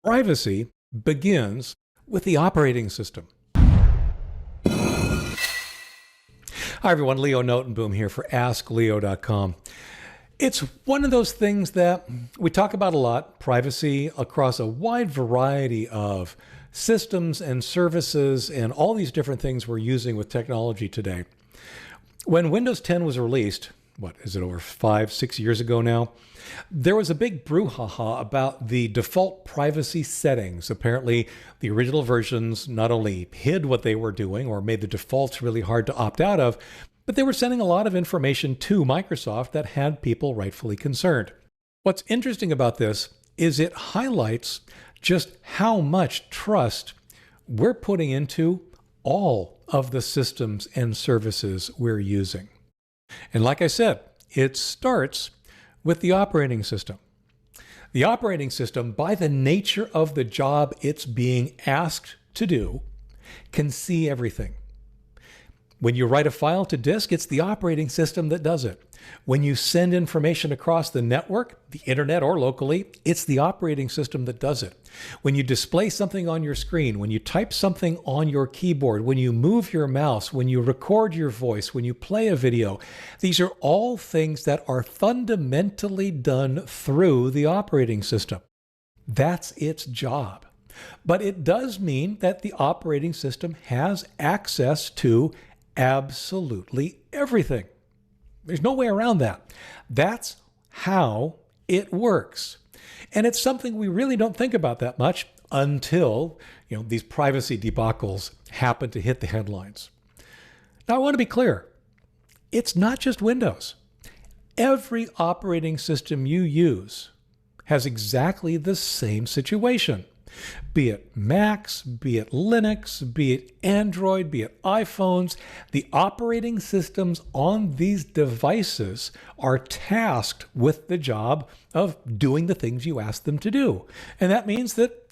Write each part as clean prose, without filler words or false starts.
Privacy begins with the operating system. Hi everyone, Leo Notenboom here for askleo.com. It's one of those things that we talk about a lot, privacy across a wide variety of systems and services and all these different things we're using with technology today. When Windows 10 was released, what is it, over 5-6 years ago now? There was a big brouhaha about the default privacy settings. Apparently, the original versions not only hid what they were doing or made the defaults really hard to opt out of, but they were sending a lot of information to Microsoft that had people rightfully concerned. What's interesting about this is it highlights just how much trust we're putting into all of the systems and services we're using. And like I said, it starts with the operating system. The operating system, by the nature of the job it's being asked to do, can see everything. When you write a file to disk, it's the operating system that does it. When you send information across the network, the internet or locally, it's the operating system that does it. When you display something on your screen, when you type something on your keyboard, when you move your mouse, when you record your voice, when you play a video, these are all things that are fundamentally done through the operating system. That's its job. But it does mean that the operating system has access to absolutely everything. There's no way around that. That's how it works. And it's something we really don't think about that much until, these privacy debacles happen to hit the headlines. Now, I want to be clear. It's not just Windows. Every operating system you use has exactly the same situation. Be it Macs, be it Linux, be it Android, be it iPhones, the operating systems on these devices are tasked with the job of doing the things you ask them to do. And that means that,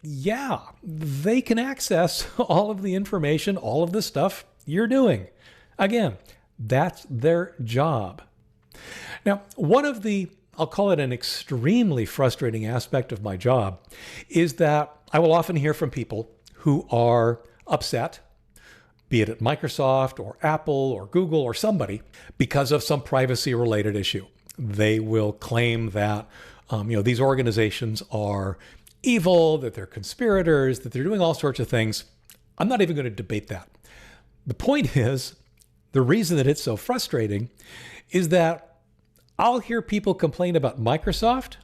they can access all of the information, all of the stuff you're doing. Again, that's their job. Now, one of the, I'll call it an extremely frustrating aspect of my job, is that I will often hear from people who are upset, be it at Microsoft or Apple or Google or somebody, because of some privacy-related issue. They will claim that these organizations are evil, that they're conspirators, that they're doing all sorts of things. I'm not even going to debate that. The point is, the reason that it's so frustrating is that I'll hear people complain about Microsoft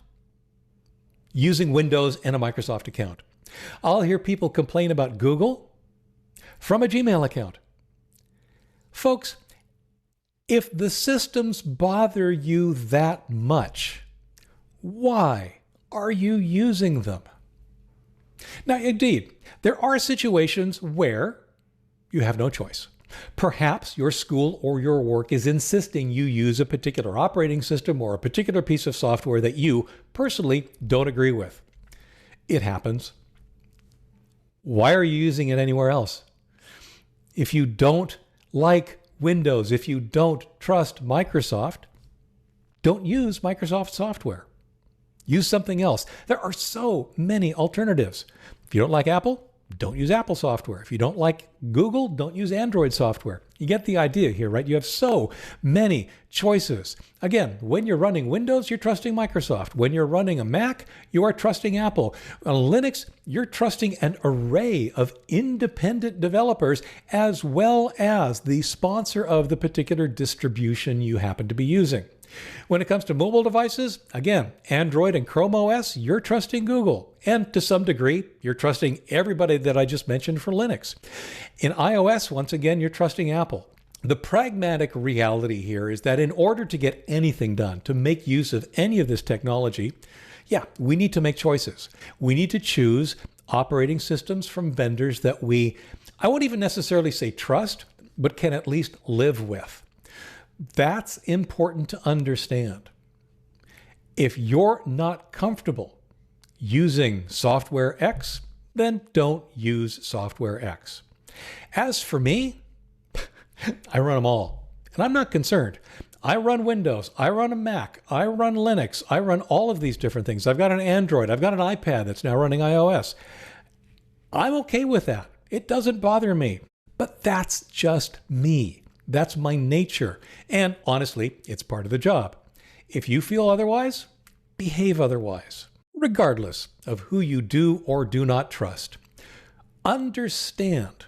using Windows and a Microsoft account. I'll hear people complain about Google from a Gmail account. Folks, if the systems bother you that much, why are you using them? Now, indeed, there are situations where you have no choice. Perhaps your school or your work is insisting you use a particular operating system or a particular piece of software that you personally don't agree with. It happens. Why are you using it anywhere else? If you don't like Windows, if you don't trust Microsoft, don't use Microsoft software. Use something else. There are so many alternatives. If you don't like Apple, don't use Apple software. If you don't like Google, don't use Android software. You get the idea here, right? You have so many choices. Again, when you're running Windows, you're trusting Microsoft. When you're running a Mac, you are trusting Apple. On Linux, you're trusting an array of independent developers as well as the sponsor of the particular distribution you happen to be using. When it comes to mobile devices, again, Android and Chrome OS, you're trusting Google. And to some degree, you're trusting everybody that I just mentioned for Linux. In iOS, once again, you're trusting Apple. The pragmatic reality here is that in order to get anything done, to make use of any of this technology, we need to make choices. We need to choose operating systems from vendors that I won't even necessarily say trust, but can at least live with. That's important to understand. If you're not comfortable using software X, then don't use software X. As for me, I run them all, and I'm not concerned. I run Windows, I run a Mac, I run Linux, I run all of these different things. I've got an Android, I've got an iPad that's now running iOS. I'm okay with that. It doesn't bother me. But that's just me. That's my nature. And honestly, it's part of the job. If you feel otherwise, behave otherwise, regardless of who you do or do not trust. Understand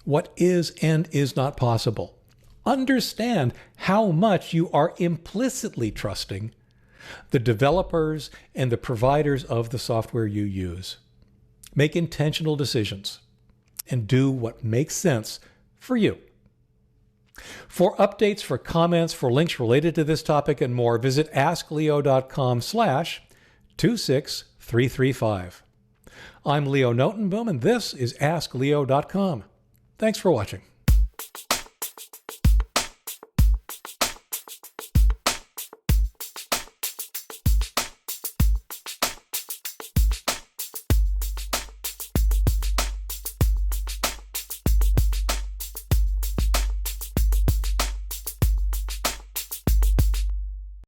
what is and is not possible. Understand how much you are implicitly trusting the developers and the providers of the software you use. Make intentional decisions and do what makes sense for you. For updates, for comments, for links related to this topic and more, visit askleo.com/26335. I'm Leo Notenboom, and this is askleo.com. Thanks for watching.